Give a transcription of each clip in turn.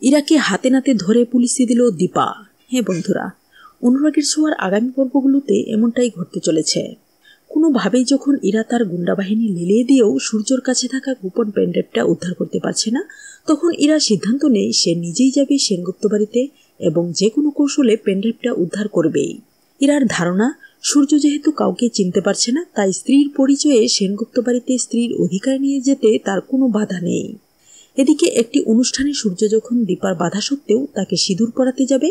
ইরাকে হাতে নাতে ধরে পুলিশে দিল দীপা। হ্যাঁ বন্ধুরা, অনুরাগের ছোঁয়ার আগামী পর্বগুলোতে এমনটাই ঘটতে চলেছে। কোনোভাবেই যখন ইরা তার গুন্ডা বাহিনী লিলিয়ে দিয়েও সূর্যর কাছে থাকা গোপন পেনড্রাইভটা উদ্ধার করতে পারছে না, তখন ইরা সিদ্ধান্ত নেয় সে নিজেই যাবে সেনগুপ্ত বাড়িতে এবং যে কোনো কৌশলে পেনড্রাইভটা উদ্ধার করবেই। ইরার ধারণা, সূর্য যেহেতু কাউকে চিনতে পারছে না, তাই স্ত্রীর পরিচয়ে সেনগুপ্ত বাড়িতে স্ত্রীর অধিকার নিয়ে যেতে তার কোনো বাধা নেই। এদিকে একটি অনুষ্ঠানে সূর্য যখন দীপার বাধা সত্ত্বেও তাকে সিঁদুর পরাতে যাবে,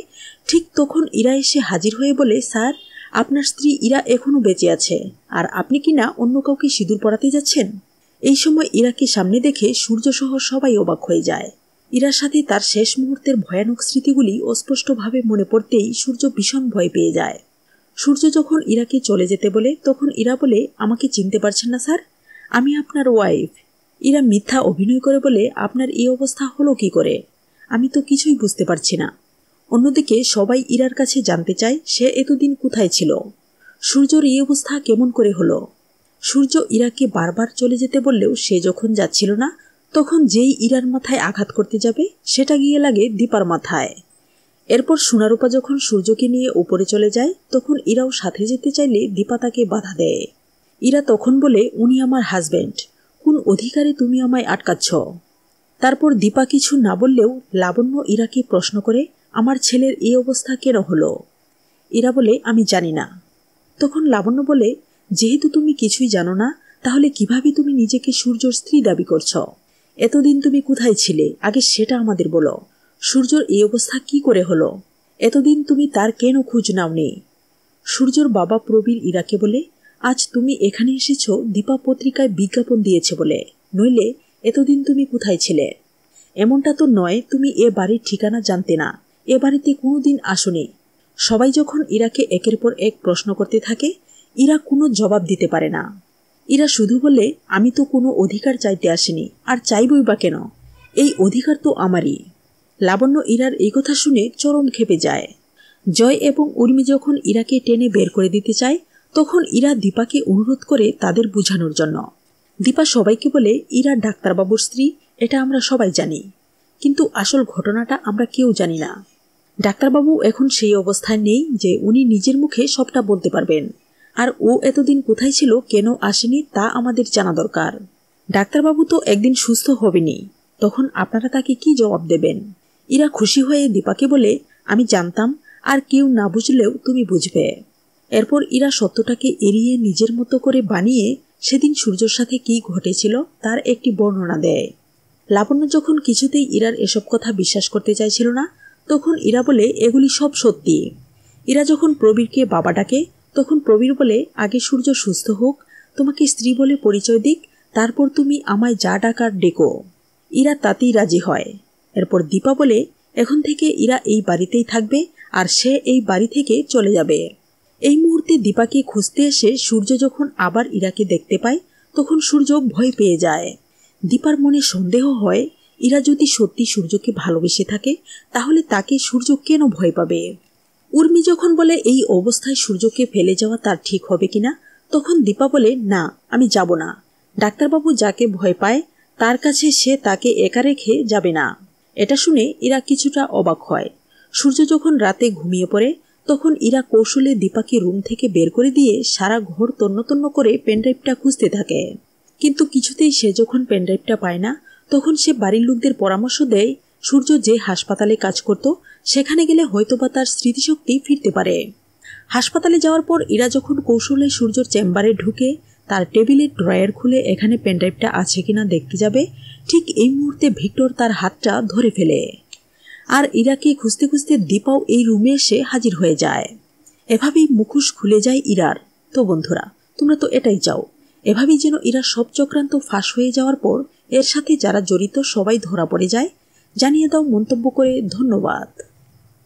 ঠিক তখন ইরা এসে হাজির হয়ে বলে, স্যার, আপনার স্ত্রী ইরা এখনো বেঁচে আছে, আর আপনি কিনা অন্য কাউকে সিঁদুর পরাতে যাচ্ছেন। এই সময় ইরাকে সামনে দেখে সূর্য সহ সবাই অবাক হয়ে যায়। ইরার সাথে তার শেষ মুহূর্তের ভয়ানক স্মৃতিগুলি অস্পষ্টভাবে মনে পড়তেই সূর্য ভীষণ ভয় পেয়ে যায়। সূর্য যখন ইরাকে চলে যেতে বলে, তখন ইরা বলে, আমাকে চিনতে পারছেন না স্যার, আমি আপনার ওয়াইফ। ইরা মিথ্যা অভিনয় করে বলে, আপনার এই অবস্থা হলো কি করে? আমি তো কিছুই বুঝতে পারছি না। অন্যদিকে সবাই ইরার কাছে জানতে চায় সে এতদিন কোথায় ছিল, সূর্যর এই অবস্থা কেমন করে হলো। সূর্য ইরাকে বারবার চলে যেতে বললেও সে যখন যাচ্ছিল না, তখন যেই ইরার মাথায় আঘাত করতে যাবে সেটা গিয়ে লাগে দীপার মাথায়। এরপর সোনারূপা যখন সূর্যকে নিয়ে উপরে চলে যায়, তখন ইরাও সাথে যেতে চাইলে দীপা তাকে বাধা দেয়। ইরা তখন বলে, উনি আমার হাজব্যান্ড, কোন অধিকারে তুমি আমায় আটকাচ্ছ? তারপর দীপা কিছু না বললেও লাবণ্য ইরাকে প্রশ্ন করে, আমার ছেলের এই অবস্থা কেন হলো? ইরা বলে, আমি জানি না। তখন লাবণ্য বলে, যেহেতু তুমি কিছুই জানো না, তাহলে কিভাবে তুমি নিজেকে সূর্যর স্ত্রী দাবি করছ? এতদিন তুমি কোথায় ছিলে, আগে সেটা আমাদের বলো। সূর্যর এই অবস্থা কি করে হলো? এতদিন তুমি তার কেন খোঁজ নাওনি? সূর্যর বাবা প্রবীর ইরাকে বলে, আজ তুমি এখানে এসেছ দীপা পত্রিকায় বিজ্ঞাপন দিয়েছে বলে, নইলে এতদিন তুমি কোথায় ছিলে? এমনটা তো নয় তুমি এ বাড়ির ঠিকানা জানতে না, এ বাড়িতে কোনোদিন আসোনি। সবাই যখন ইরাকে একের পর এক প্রশ্ন করতে থাকে, ইরা কোনো জবাব দিতে পারে না। ইরা শুধু বলে, আমি তো কোনো অধিকার চাইতে আসিনি, আর চাইবই বা কেন? এই অধিকার তো আমারই। লাবণ্য ইরার এই কথা শুনে চরম ক্ষেপে যায়। জয় এবং উর্মি যখন ইরাকে টেনে বের করে দিতে চায়, তখন ইরা দীপাকে অনুরোধ করে তাদের বোঝানোর জন্য। দীপা সবাইকে বলে, ইরা ডাক্তারবাবুর স্ত্রী, এটা আমরা সবাই জানি, কিন্তু আসল ঘটনাটা আমরা কেউ জানি না। ডাক্তারবাবু এখন সেই অবস্থায় নেই যে উনি নিজের মুখে সবটা বলতে পারবেন, আর ও এতদিন কোথায় ছিল, কেন আসেনি, তা আমাদের জানা দরকার। ডাক্তারবাবু তো একদিন সুস্থ হবেনি, তখন আপনারা তাকে কি জবাব দেবেন? ইরা খুশি হয়ে দীপাকে বলে, আমি জানতাম, আর কেউ না বুঝলেও তুমি বুঝবে। এরপর ইরা সত্যটাকে এড়িয়ে নিজের মতো করে বানিয়ে সেদিন সূর্যর সাথে কি ঘটেছিল তার একটি বর্ণনা দেয়। লাবণ্য যখন কিছুতেই ইরার এসব কথা বিশ্বাস করতে চাইছিল না, তখন ইরা বলে, এগুলি সব সত্যি। ইরা যখন প্রবীরকে বাবা ডাকে, তখন প্রবীর বলে, আগে সূর্য সুস্থ হোক, তোমাকে স্ত্রী বলে পরিচয় দিক, তারপর তুমি আমায় যা ডাকার ডেকো। ইরা তাতেই রাজি হয়। এরপর দীপা বলে, এখন থেকে ইরা এই বাড়িতেই থাকবে, আর সে এই বাড়ি থেকে চলে যাবে। এই মুহূর্তে দীপাকে খুঁজতে এসে সূর্য যখন আবার ইরাকে দেখতে পায়, তখন সূর্য ভয় পেয়ে যায়। দীপার মনে সন্দেহ হয়, ইরা যদি সত্যি সূর্যকে ভালোবেসে থাকে, তাহলে তাকে সূর্য কেন ভয় পাবে? উর্মি যখন বলে এই অবস্থায় সূর্যকে ফেলে যাওয়া তার ঠিক হবে কিনা, তখন দীপা বলে, না, আমি যাব না। ডাক্তারবাবু যাকে ভয় পায় তার কাছে সে তাকে একা রেখে যাবে না। এটা শুনে ইরা কিছুটা অবাক হয়। সূর্য যখন রাতে ঘুমিয়ে পড়ে, তখন ইরা কৌশলে দীপাকে রুম থেকে বের করে দিয়ে সারা ঘর তন্ন করে পেনড্রাইভটা খুঁজতে থাকে। কিন্তু কিছুতেই সে যখন পেনড্রাইভটা পায় না, তখন সে বাড়ির লোকদের পরামর্শ দেয় সূর্য যে হাসপাতালে কাজ করত সেখানে গেলে হয়তোবা তার স্মৃতিশক্তি ফিরতে পারে। হাসপাতালে যাওয়ার পর ইরা যখন কৌশলে সূর্যর চেম্বারে ঢুকে তার টেবিলের ড্রয়ার খুলে এখানে পেনড্রাইভটা আছে কিনা দেখতে যাবে, ঠিক এই মুহূর্তে ভিক্টর তার হাতটা ধরে ফেলে। আর ইরাকে খুঁজতে খুঁজতে দীপাও এই রুমে এসে হাজির হয়ে যায়। এভাবেই মুখোশ খুলে যায় ইরার। তো বন্ধুরা, তোমরা তো এটাই চাও, এভাবেই যেন ইরা সব চক্রান্ত ফাঁস হয়ে যাওয়ার পর এর সাথে যারা জড়িত সবাই ধরা পড়ে যায়। জানিয়ে দাও মন্তব্য করে। ধন্যবাদ।